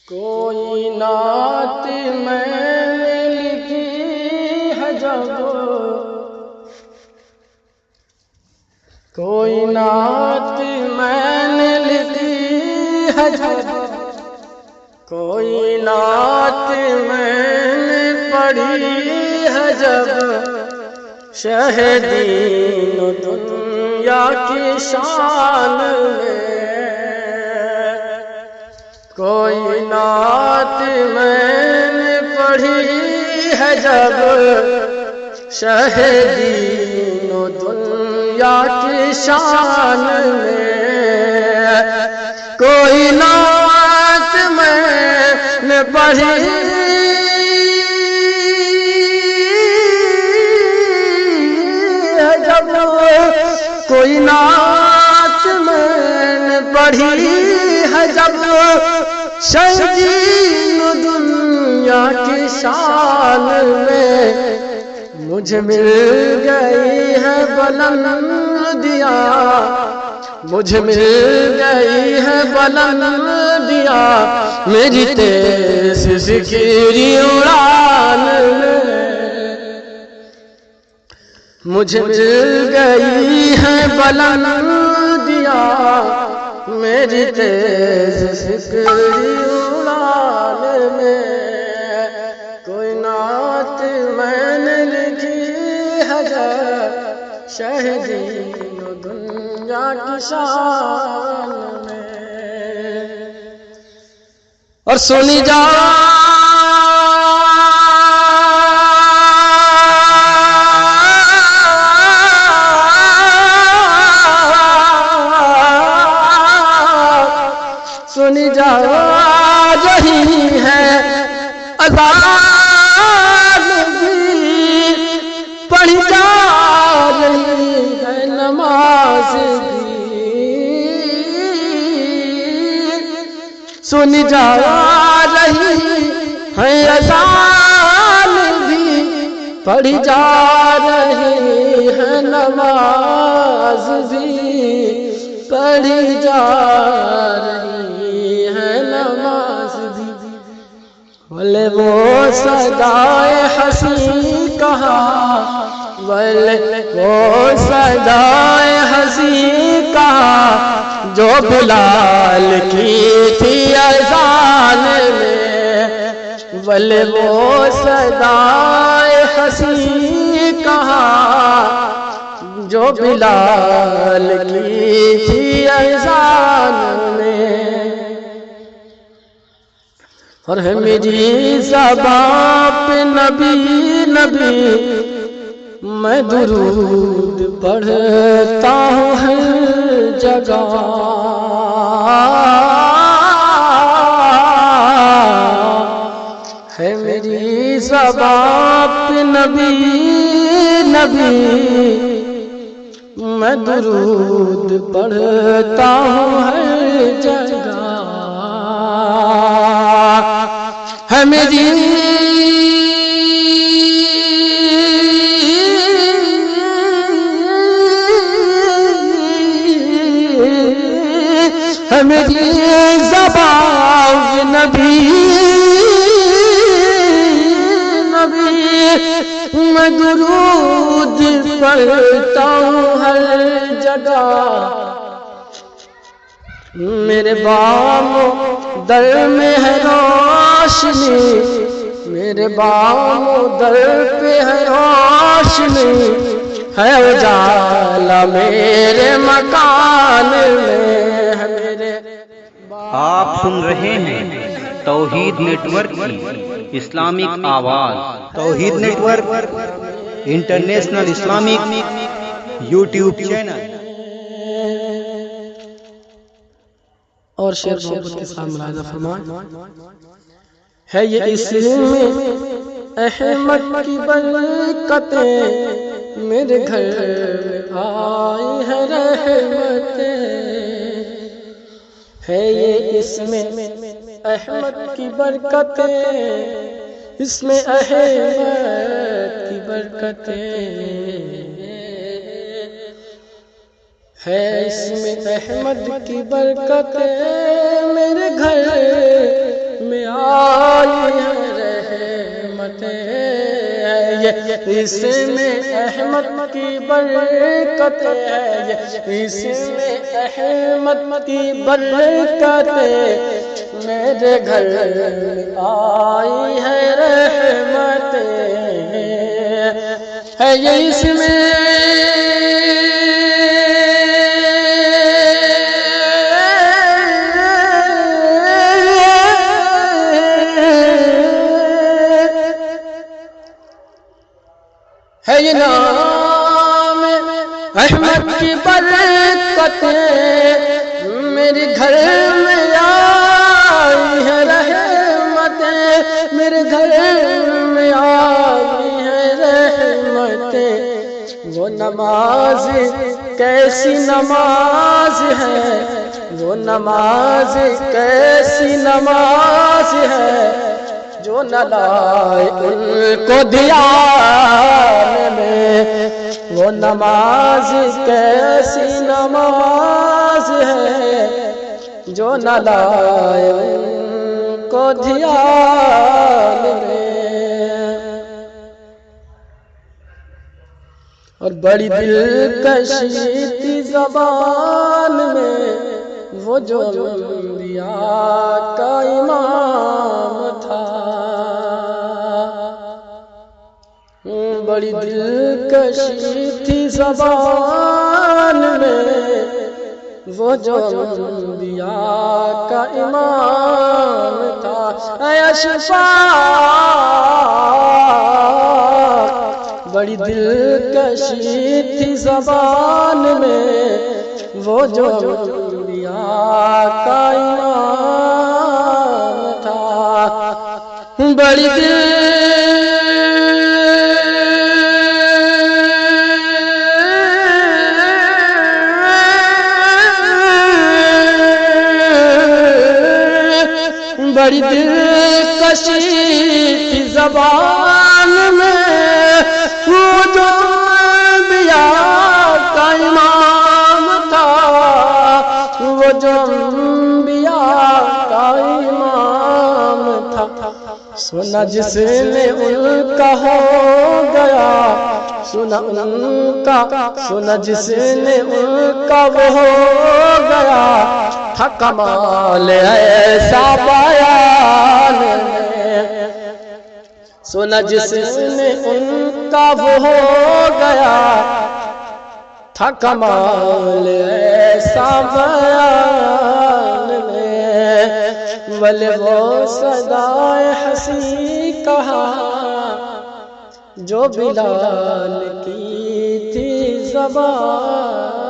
کوئی نعت میں نے لکھی ہے جب، کوئی نعت میں نے لکھی ہے جب، کوئی نعت میں نے پڑھی ہے جب، شہ دین و دنیا کی شان میں، کوئی نعت میں نے پڑھی ہے جب، شہ دین و دنیا کی شان میں، کوئی نعت میں نے پڑھی ہے جب، کوئی نعت میں نے پڑھی ہے جب، شہ دین و دنیا کی شان میں، مجھے مل گئی ہے بلندیاں، مجھے مل گئی ہے بلندیاں، میری تیز ذکری اڑان میں، مجھے مل گئی ہے بلندیاں، میری تیز ذکری اڑان میں، کوئی نعت میں نے لکھی ہے جب، شہ دین و دنیا کی شان میں، اور سنی جا سنی جا رہی ہے اذان بھی، پڑھی جا رہی ہے نماز بھی، سنی جا رہی ہے اذان بھی، پڑھی جا رہی ہے نماز بھی، پڑھی جا رہی ہے نماز بھی، بولے وہ صدائے حسین کہاں، بولے وہ صدائے حسین کہاں، جو بلال کی تھی اذان میں، بولے وہ صدائے حسین کہاں، جو بلال کی تھی اذان میں، اور ہے میری زبان پہ نبی نبی، میں درود پڑھتا ہوں ہر جگہ، ہے میری زبان پہ نبی نبی، میں درود پڑھتا ہوں ہر جگہ، ہے میری ہے میری زبان نبی نبی، میں درود پڑھتا ہوں ہر جگہ، میرے بام در میں ہے روشنی، میرے بام در پہ ہے روشنی، ہے اجالا میرے مکان میں، ہے میرے آپ سن رہے ہیں توحید نیٹ ورک کی اسلامک آواز، Tauheed network international Islamic YouTube channel, اور شعر محبت کے ساتھ ملاحظہ فرمائیں، ہے یہ اسلام میں احمد کی برکتیں، میرے گھر میں آئی ہے رحمتیں، ہے یہ اس میں احمد کی برکتیں، اس میں احمد کی برکتیں، ہے اس میں احمد کی برکتیں، میرے گھر میں آئی ہے رحمتیں، اس میں احمد کی برکت ہے، اس میں احمد کی برکت میرے گھر میں آئی ہے رحمتیں، ہے یہ اس میں ہے یہ نام احمد کی برکت میرے گھر میں آئی ہے رحمتیں، میرے گھر میں آئی ہے رحمتیں، وہ نماز کیسی نماز ہے، وہ نماز کیسی نماز ہے، جو نہ لائے ان کو دھیان میں، وہ نماز کیسی نماز ہے، جو نہ لائے ان کو دھیان میں۔ اور بڑی دلکشی تھی زبان میں وہ جو انبیاء کا امام تھا، بڑی دلکشی تھی زبان میں وہ جو انبیاء کا امام تھا، اے اشفاق بڑی دلکشی تھی زبان میں وہ جو انبیاء کا امام تھا، بڑی بڑی دلکشی تھی زبان میں وہ جو انبیاء کا امام تھا، وہ جو انبیاء کا امام تھا، سنا جس نے ان کا ہو گیا، سنا ان کا، سنا جس نے ان کا وہ ہو گیا، تھا کمال ایسا بیان میں، سنا جس نے ان کا وہ ہو گیا، تھا کمال ایسا بیان میں، بلے وہ صدائے حسی کہا جو بلال کی تھی زبان